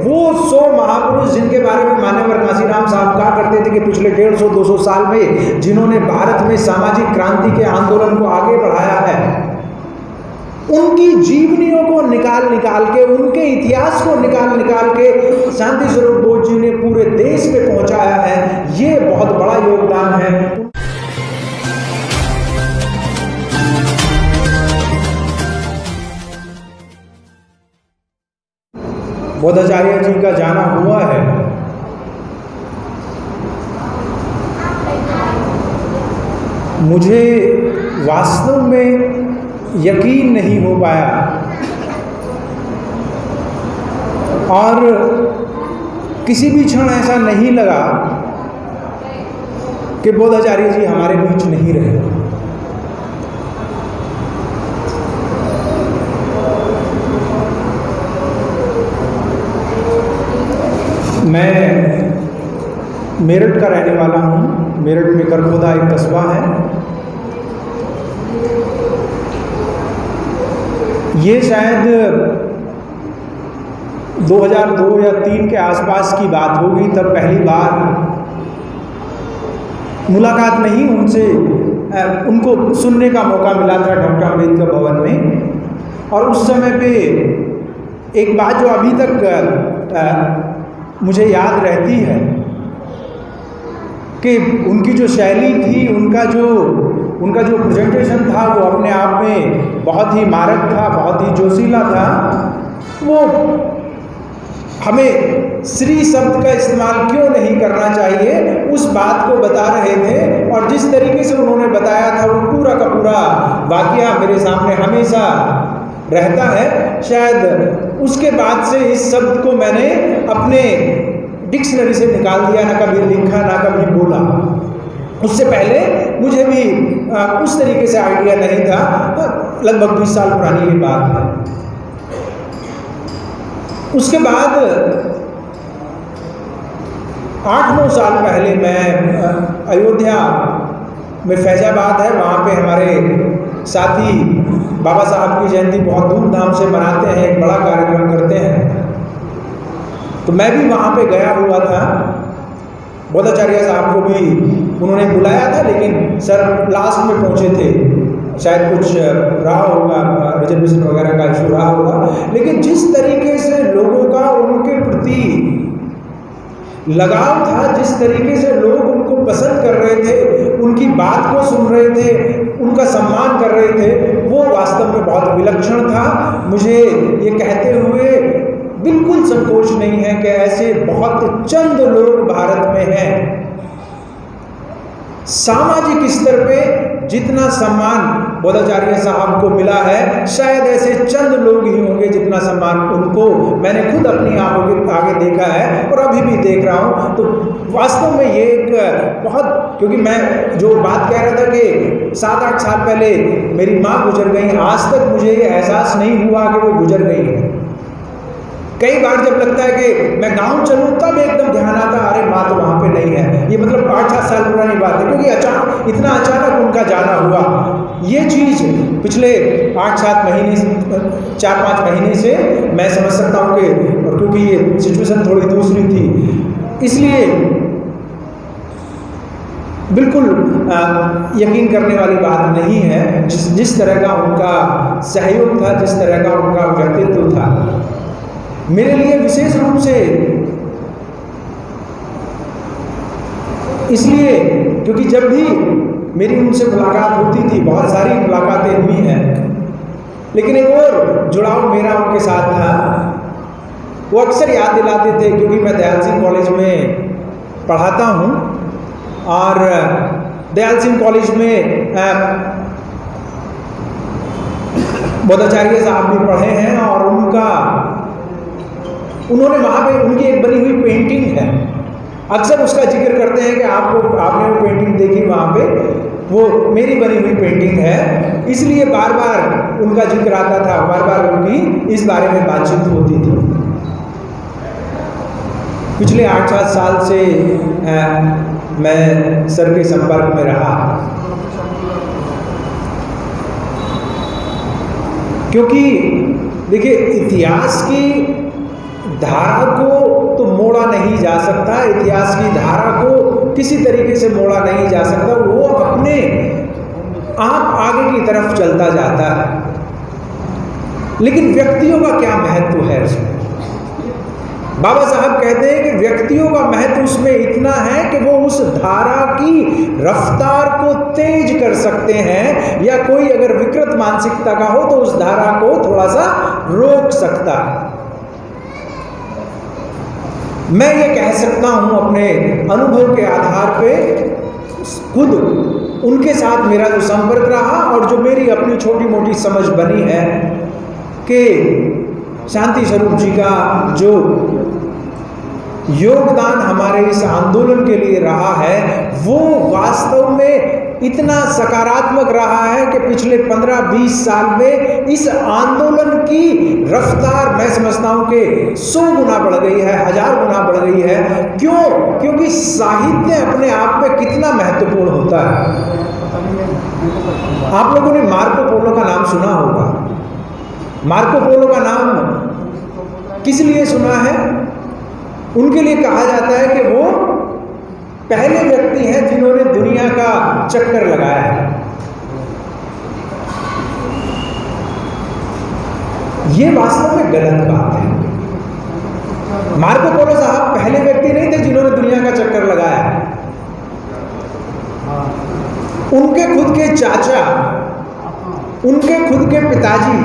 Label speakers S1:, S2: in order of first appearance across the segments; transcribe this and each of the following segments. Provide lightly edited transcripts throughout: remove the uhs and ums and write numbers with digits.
S1: वो 100 महापुरुष जिनके बारे में मान्यवर काशीराम साहब कहा करते थे कि पिछले 150-200 साल में जिन्होंने भारत में सामाजिक क्रांति के आंदोलन को आगे बढ़ाया है, उनकी जीवनियों को निकाल के, उनके इतिहास को निकाल के शांति स्वरूप बोस जी ने पूरे देश में पहुंचाया है। ये बहुत बड़ा योगदान है। बोधाचार्य जी का जाना हुआ है। मुझे वास्तव में यकीन नहीं हो पाया और किसी भी क्षण ऐसा नहीं लगा कि बोधाचार्य जी हमारे बीच नहीं रहे। मैं मेरठ का रहने वाला हूँ। मेरठ में करखोदा एक कस्बा है। ये शायद 2002 या 3 के आसपास की बात होगी, तब पहली बार मुलाकात नहीं उनसे, उनको सुनने का मौका मिला था डॉक्टर अम्बेडकर भवन में। और उस समय पे एक बात जो अभी तक मुझे याद रहती है कि उनकी जो शैली थी, उनका जो प्रेजेंटेशन था, वो अपने आप में बहुत ही मारक था, बहुत ही जोशीला था। वो हमें श्री शब्द का इस्तेमाल क्यों नहीं करना चाहिए, उस बात को बता रहे थे। और जिस तरीके से उन्होंने बताया था, वो पूरा का पूरा वाकया मेरे सामने हमेशा रहता है। शायद उसके बाद से इस शब्द को मैंने अपने डिक्शनरी से निकाल दिया, ना कभी लिखा ना कभी बोला। उससे पहले मुझे भी उस तरीके से आइडिया नहीं था। लगभग 20 साल पुरानी ये बात है। उसके बाद 8-9 साल पहले मैं अयोध्या में, फैजाबाद है, वहाँ पे हमारे साथी बाबा साहब की जयंती बहुत धूमधाम से मनाते हैं, एक बड़ा कार्यक्रम करते हैं। तो मैं भी वहाँ पे गया हुआ था। बोधाचार्य साहब को भी उन्होंने बुलाया था, लेकिन सर लास्ट में पहुँचे थे। शायद कुछ रहा होगा, रिजर्वेशन वगैरह का इशू रहा होगा। लेकिन जिस तरीके से लोगों का उनके प्रति लगाव था, जिस तरीके से लोग उनको पसंद कर रहे थे, उनकी बात को सुन रहे थे, उनका सम्मान कर रहे थे, वो वास्तव में बहुत विलक्षण था। मुझे ये कहते हुए बिल्कुल संकोच नहीं है कि ऐसे बहुत चंद लोग भारत में हैं। सामाजिक स्तर पे जितना सम्मान बोधाचार्य साहब को मिला है, शायद ऐसे चंद लोग ही होंगे जितना सम्मान उनको मैंने खुद अपनी आंखों के आगे देखा है और अभी भी देख रहा हूँ। तो वास्तव में ये एक बहुत, क्योंकि मैं जो बात कह रहा था कि 7-8 साल पहले मेरी माँ गुजर गई, आज तक मुझे ये एहसास नहीं हुआ कि वो गुजर गई है। कई बार जब लगता है कि मैं गांव चलूं, तब एकदम ध्यान आता, अरे माँ तो वहाँ पे नहीं है। ये मतलब 5-7 साल पुरानी बात है, क्योंकि इतना अचानक उनका जाना हुआ। ये चीज़ पिछले 8-7 महीने, 4-5 महीने से मैं समझ सकता हूँ कि, और क्योंकि ये सिचुएशन थोड़ी दूसरी थी, इसलिए बिल्कुल यकीन करने वाली बात नहीं है। जिस तरह का उनका सहयोग था, जिस तरह का उनका व्यक्तित्व था, मेरे लिए विशेष रूप से इसलिए क्योंकि जब भी मेरी उनसे मुलाकात होती थी, बहुत सारी मुलाकातें हुई हैं, लेकिन एक और जुड़ाव मेरा उनके साथ था। वो अक्सर याद दिलाते थे, क्योंकि मैं दयाल सिंह कॉलेज में पढ़ाता हूँ और दयाल सिंह कॉलेज में बोधाचार्य साहब भी पढ़े हैं और उन्होंने वहाँ पे उनकी एक बनी हुई पेंटिंग है। अक्सर उसका जिक्र करते हैं कि आपने वो पेंटिंग देखी, वहाँ पे वो मेरी बनी हुई पेंटिंग है। इसलिए बार बार उनका जिक्र आता था, बार बार उनकी इस बारे में बातचीत होती थी। पिछले 8-7 साल से मैं सर के संपर्क में रहा, क्योंकि देखिए इतिहास की धारा को तो मोड़ा नहीं जा सकता, इतिहास की धारा को किसी तरीके से मोड़ा नहीं जा सकता, वो अपने आप आगे की तरफ चलता जाता है। लेकिन व्यक्तियों का क्या महत्व है उसमें? बाबा साहब कहते हैं कि व्यक्तियों का महत्व उसमें इतना है कि वो उस धारा की रफ्तार को तेज कर सकते हैं, या कोई अगर विकृत मानसिकता का हो तो उस धारा को थोड़ा सा रोक सकता है। मैं ये कह सकता हूं अपने अनुभव के आधार पे, खुद उनके साथ मेरा जो संपर्क रहा और जो मेरी अपनी छोटी मोटी समझ बनी है कि शांति स्वरूप जी का जो योगदान हमारे इस आंदोलन के लिए रहा है वो वास्तव में इतना सकारात्मक रहा है कि पिछले 15-20 साल में इस आंदोलन की रफ्तार मैं समझता हूं कि 100 गुना बढ़ गई है, 1000 गुना बढ़ गई है। क्यों? क्योंकि साहित्य अपने आप में कितना महत्वपूर्ण होता है। आप लोगों ने मार्को पोलो का नाम सुना होगा। मार्को पोलो का नाम किस लिए सुना है? उनके लिए कहा जाता है कि वो पहले व्यक्ति हैं जिन्होंने दुनिया का चक्कर लगाया है। ये वास्तव में गलत बात है। मार्को पोलो साहब पहले व्यक्ति नहीं थे जिन्होंने दुनिया का चक्कर लगाया। उनके खुद के चाचा, उनके खुद के पिताजी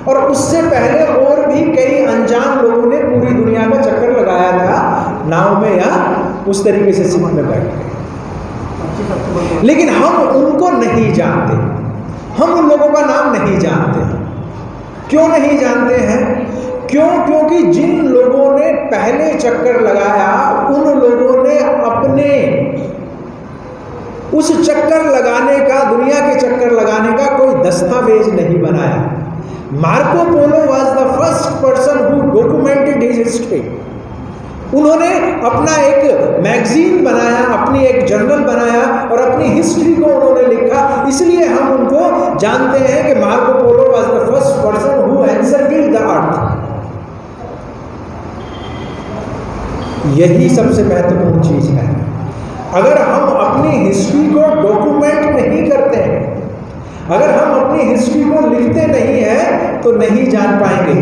S1: और उससे पहले और भी कई अनजान लोगों ने पूरी दुनिया का चक्कर लगाया था, नाव में या उस तरीके से शिप में बैठ गए। लेकिन हम उनको नहीं जानते, हम उन लोगों का नाम नहीं जानते। क्यों नहीं जानते हैं? क्यों? क्योंकि जिन लोगों ने पहले चक्कर लगाया उन लोगों ने अपने उस चक्कर लगाने का, दुनिया के चक्कर लगाने का कोई दस्तावेज नहीं बनाया। Marco Polo was the first person who documented his history. उन्होंने अपना एक मैगजीन बनाया, अपनी एक जर्नल बनाया और अपनी हिस्ट्री को उन्होंने लिखा। इसलिए हम उनको जानते हैं कि Marco Polo was the first person who encircled the earth. यही सबसे महत्वपूर्ण चीज है। अगर हम अपनी हिस्ट्री को डॉक्यूमेंट नहीं करते हैं, अगर हम अपनी हिस्ट्री को लिखते नहीं हैं तो नहीं जान पाएंगे।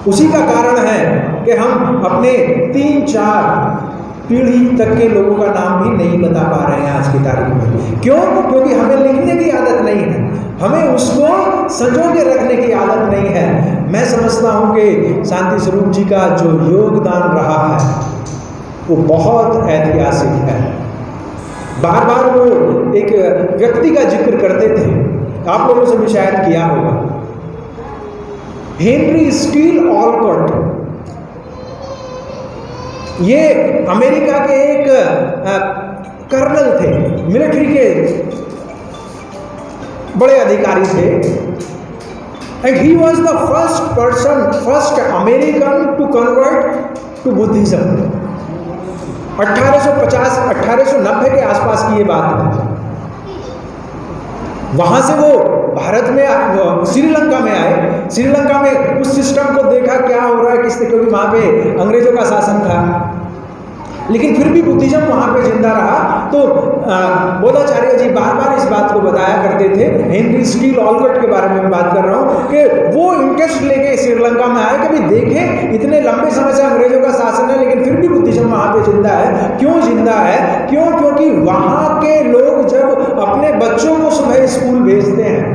S1: उसी का कारण है कि हम अपने 3-4 पीढ़ी तक के लोगों का नाम भी नहीं बता पा रहे हैं आज की तारीख में। क्यों? क्योंकि हमें लिखने की आदत नहीं है, हमें उसको संजो के रखने की आदत नहीं है। मैं समझता हूं कि शांति स्वरूप जी का जो योगदान रहा है वो बहुत ऐतिहासिक है। बार बार वो एक व्यक्ति का जिक्र करते थे, आप लोगों से भी शायद किया होगा, हेनरी स्टील ऑलकॉट। ये अमेरिका के एक कर्नल थे, मिलिट्री के बड़े अधिकारी थे। And he was the first American to convert to Buddhism. 1890 के आसपास की ये बात है। वहां से वो भारत में श्रीलंका में आए। श्रीलंका में उस सिस्टम को देखा क्या हो रहा है, किसने, क्योंकि वहां पे अंग्रेजों का शासन था, लेकिन फिर भी बुद्धिज्म वहां पे जिंदा रहा। तो बोधाचार्य जी बार बार इस बात को बताया करते थे, हेनरी स्टील ऑलकॉट के बारे में बात कर रहा हूं, कि वो इंटरेस्ट लेके श्रीलंका में आए कि भाई देखें इतने लंबे समय से अंग्रेजों का शासन है लेकिन फिर भी बुद्धिज्म वहां पे जिंदा है। क्यों जिंदा है? क्यों? क्योंकि वहां के लोग जब अपने बच्चों को सुबह स्कूल भेजते हैं,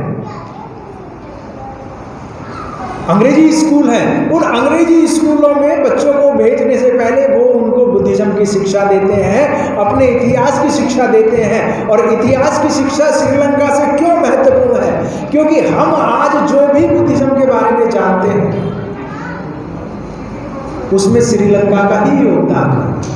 S1: अंग्रेजी स्कूल हैं, उन अंग्रेजी स्कूलों में बच्चों को भेजने से पहले वो उनको बुद्धिज्म की शिक्षा देते हैं, अपने इतिहास की शिक्षा देते हैं। और इतिहास की शिक्षा श्रीलंका से क्यों महत्वपूर्ण है? क्योंकि हम आज जो भी बुद्धिज्म के बारे में जानते हैं उसमें श्रीलंका का ही योगदान है।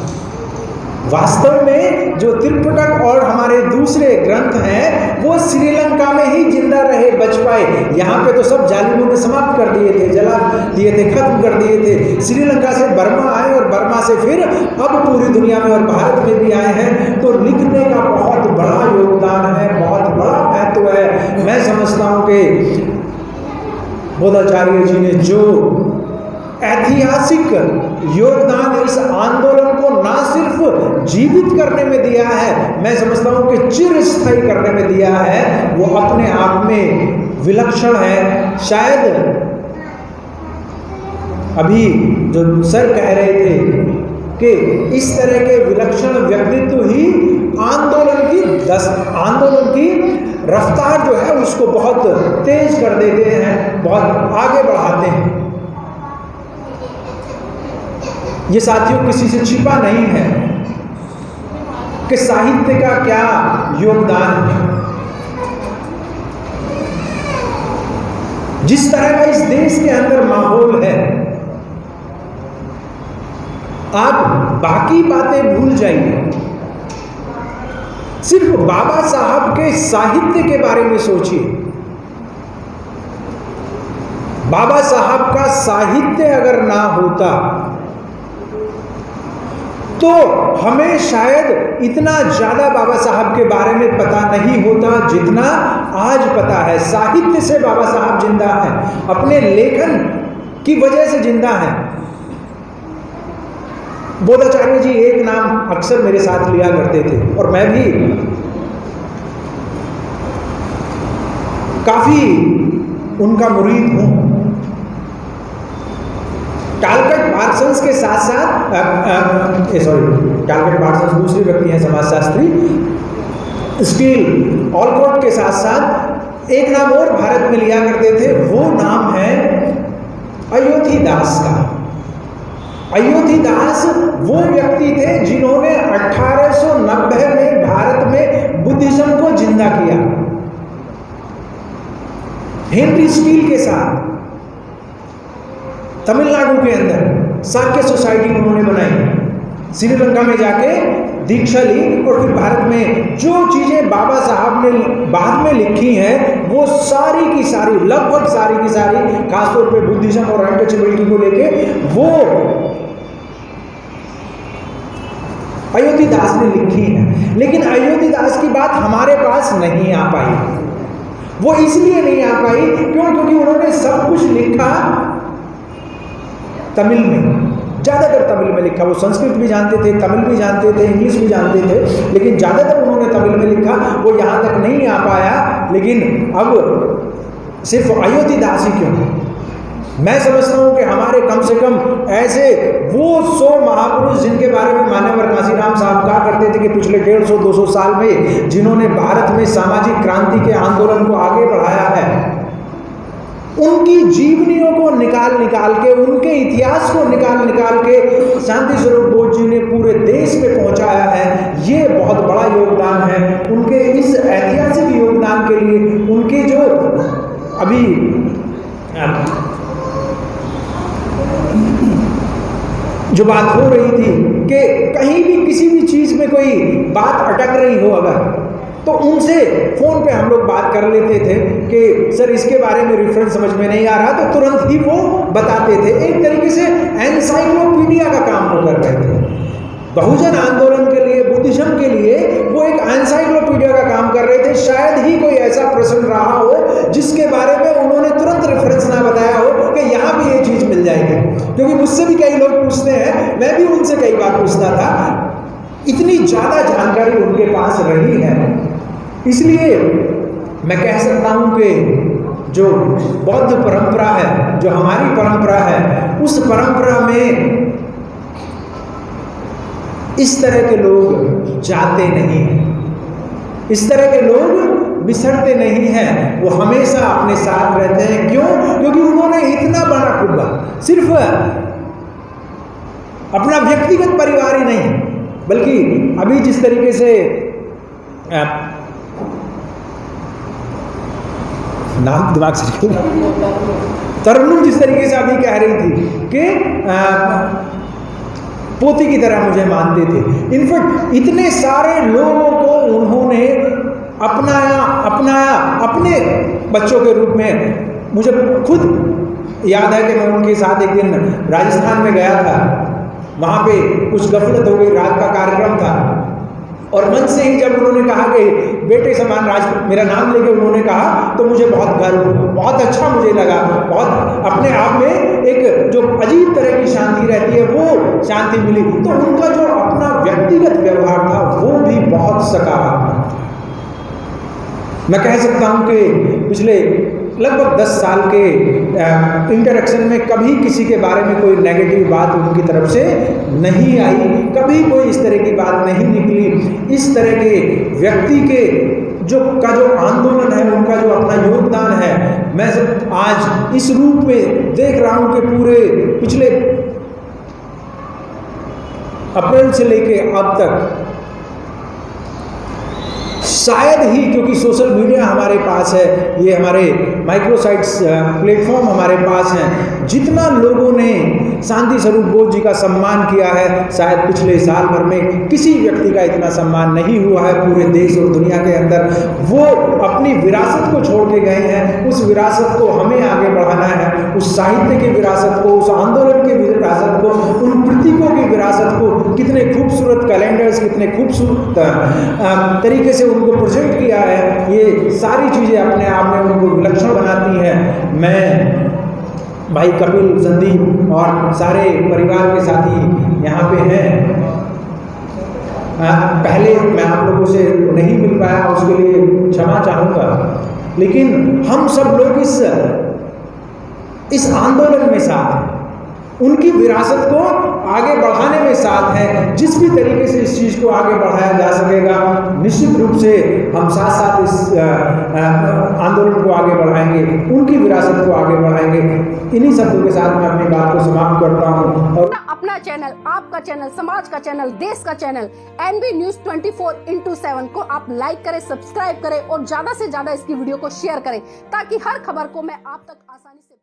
S1: वास्तव में जो त्रिपिटक और हमारे दूसरे ग्रंथ हैं वो श्रीलंका में ही जिंदा रहे, बच पाए। यहाँ पे तो सब जालिमों ने समाप्त कर दिए थे, जला दिए थे, खत्म कर दिए थे। श्रीलंका से बर्मा आए और बर्मा से फिर अब पूरी दुनिया में और भारत में भी आए हैं। तो लिखने का बहुत बड़ा योगदान है, बहुत बड़ा महत्व है। मैं समझता हूँ कि बोधाचार्य जी ने जो ऐतिहासिक योगदान इस आंदोलन को ना सिर्फ जीवित करने में दिया है, मैं समझता हूं कि चिरस्थायी करने में दिया है, वो अपने आप में विलक्षण है। शायद अभी जो सर कह रहे थे कि इस तरह के विलक्षण व्यक्तित्व ही आंदोलन की रफ्तार जो है उसको बहुत तेज कर देते हैं, बहुत आगे बढ़ाते हैं। ये साथियों किसी से छिपा नहीं है कि साहित्य का क्या योगदान है। जिस तरह का इस देश के अंदर माहौल है, आप बाकी बातें भूल जाइए, सिर्फ बाबा साहब के साहित्य के बारे में सोचिए। बाबा साहब का साहित्य अगर ना होता तो हमें शायद इतना ज्यादा बाबा साहब के बारे में पता नहीं होता जितना आज पता है। साहित्य से बाबा साहब जिंदा हैं, अपने लेखन की वजह से जिंदा हैं। बोधाचार्य जी एक नाम अक्सर मेरे साथ लिया करते थे और मैं भी काफी उनका मुरीद हूं। कैलकट पार्सन्स के साथ साथ कैलकट पार्सन्स दूसरे व्यक्ति हैं समाजशास्त्री, स्टील ऑलकॉट के साथ साथ एक नाम और भारत में लिया करते थे, वो नाम है अयोध्यादास का। अयोध्यादास वो व्यक्ति थे जिन्होंने 1890 में भारत में बुद्धिज्म को जिंदा किया। हेनरी स्टील के साथ तमिलनाडु के अंदर साक्य सोसाइटी उन्होंने बनाई, श्रीलंका में जाके दीक्षा ली और फिर भारत में जो चीजें बाबा साहब ने बाद में लिखी हैं वो सारी की सारी, लगभग सारी की सारी, खासतौर पे बुद्धिज्म और अनटचेबिलिटी को लेके वो अयोध्यादास ने लिखी है। लेकिन अयोध्यादास की बात हमारे पास नहीं आ पाई। वो इसलिए नहीं आ पाई क्योंकि उन्होंने सब कुछ लिखा तमिल में, ज्यादातर तमिल में लिखा। वो संस्कृत भी जानते थे, तमिल भी जानते थे, इंग्लिश भी जानते थे, लेकिन ज्यादातर उन्होंने तमिल में लिखा। वो यहां तक नहीं आ पाया। लेकिन अब सिर्फ अयोध्यादास ही क्यों, मैं समझता हूं कि हमारे कम से कम ऐसे वो 100 महापुरुष जिनके बारे में मान्यवर काशीराम साहब कहा करते थे कि पिछले 150-200 साल में जिन्होंने भारत में सामाजिक क्रांति के आंदोलन को आगे बढ़ाया है, उनकी जीवनियों को निकाल के, उनके इतिहास को निकाल के शांति स्वरूप बोध जी ने पूरे देश में पहुंचाया है। ये बहुत बड़ा योगदान है। उनके इस ऐतिहासिक योगदान के लिए उनके जो अभी जो बात हो रही थी कि कहीं भी किसी भी चीज में कोई बात अटक रही हो अगर, तो उनसे फोन पे हम लोग बात कर लेते थे कि सर इसके बारे में रेफरेंस समझ में नहीं आ रहा, तो तुरंत ही वो बताते थे। एक तरीके से एनसाइक्लोपीडिया का काम वो कर रहे थे। बहुजन आंदोलन के लिए, बुद्धिज्म के लिए वो एक एनसाइक्लोपीडिया का काम कर रहे थे। शायद ही कोई ऐसा प्रश्न रहा हो जिसके बारे में उन्होंने तुरंत रेफरेंस ना बताया हो कि यहाँ भी ये चीज मिल जाएगी। क्योंकि मुझसे भी कई लोग पूछते हैं, मैं भी उनसे कई बार पूछता था, इतनी ज्यादा जानकारी उनके पास रही है। इसलिए मैं कह सकता हूं कि जो बौद्ध परंपरा है, जो हमारी परंपरा है, उस परंपरा में इस तरह के लोग जाते नहीं हैं, इस तरह के लोग बिछड़ते नहीं हैं। वो हमेशा अपने साथ रहते हैं। क्यों? क्योंकि उन्होंने इतना बड़ा कुब्बा, सिर्फ अपना व्यक्तिगत परिवार ही नहीं, बल्कि अभी जिस तरीके से नाम दिमाग से तरन्नुम जिस तरीके से अभी कह रही थी कि पोती की तरह मुझे मानते थे। इनफैक्ट इतने सारे लोगों को उन्होंने अपनाया अपने बच्चों के रूप में। मुझे खुद याद है कि मैं उनके साथ एक दिन राजस्थान में गया था। वहाँ पे कुछ गफलत हो गई, रात का कार्यक्रम था, और मन से ही जब उन्होंने कहा कि बेटे समान राज, मेरा नाम लेके उन्होंने कहा, तो मुझे बहुत गर्व हुआ, बहुत अच्छा मुझे लगा, बहुत अपने आप में एक जो अजीब तरह की शांति रहती है वो शांति मिली। तो उनका जो अपना व्यक्तिगत व्यवहार था वो भी बहुत सकारात्मक था। मैं कह सकता हूं कि पिछले लगभग 10 साल के इंटरेक्शन में कभी किसी के बारे में कोई नेगेटिव बात उनकी तरफ से नहीं आई, कभी कोई इस तरह की बात नहीं निकली। इस तरह के व्यक्ति के जो आंदोलन है, उनका जो अपना योगदान है, मैं आज इस रूप में देख रहा हूं कि पूरे पिछले अप्रैल से लेके अब तक शायद ही, क्योंकि सोशल मीडिया हमारे पास है, ये हमारे माइक्रोसाइट्स प्लेटफॉर्म हमारे पास हैं, जितना लोगों ने शांति स्वरूप बोस जी का सम्मान किया है, शायद पिछले साल भर में किसी व्यक्ति का इतना सम्मान नहीं हुआ है पूरे देश और दुनिया के अंदर। वो अपनी विरासत को छोड़ के गए हैं, उस विरासत को हमें आगे बढ़ाना है, उस साहित्य की विरासत को, उस आंदोलन की विरासत को, उन प्रतीकों की विरासत को, कितने खूबसूरत कैलेंडर्स, कितने खूबसूरत तरीके से उनको प्रेजेंट किया है, ये सारी चीज़ें अपने आप में उनको विलक्षण बनाती हैं। मैं भाई कपिल, संदीप और सारे परिवार के साथी यहाँ पे हैं। पहले मैं आप लोगों से नहीं मिल पाया, उसके लिए क्षमा चाहूँगा, लेकिन हम सब लोग इस आंदोलन में साथ हैं, उनकी विरासत को आगे बढ़ाने में साथ हैं। जिस भी तरीके से इस चीज़ को आगे बढ़ाया जा सकेगा, निश्चित रूप से हम साथ साथ इस आंदोलन को आगे बढ़ाएंगे, उनकी विरासत को आगे बढ़ाएंगे। इन्हीं शब्दों के साथ मैं अपनी बात को समाप्त करता हूँ। और
S2: अपना चैनल, आपका चैनल, समाज का चैनल, देश का चैनल NV News 24/7 को आप लाइक करें, सब्सक्राइब करें और ज्यादा से ज्यादा इसकी वीडियो को शेयर करें, ताकि हर खबर को मैं आप तक आसानी से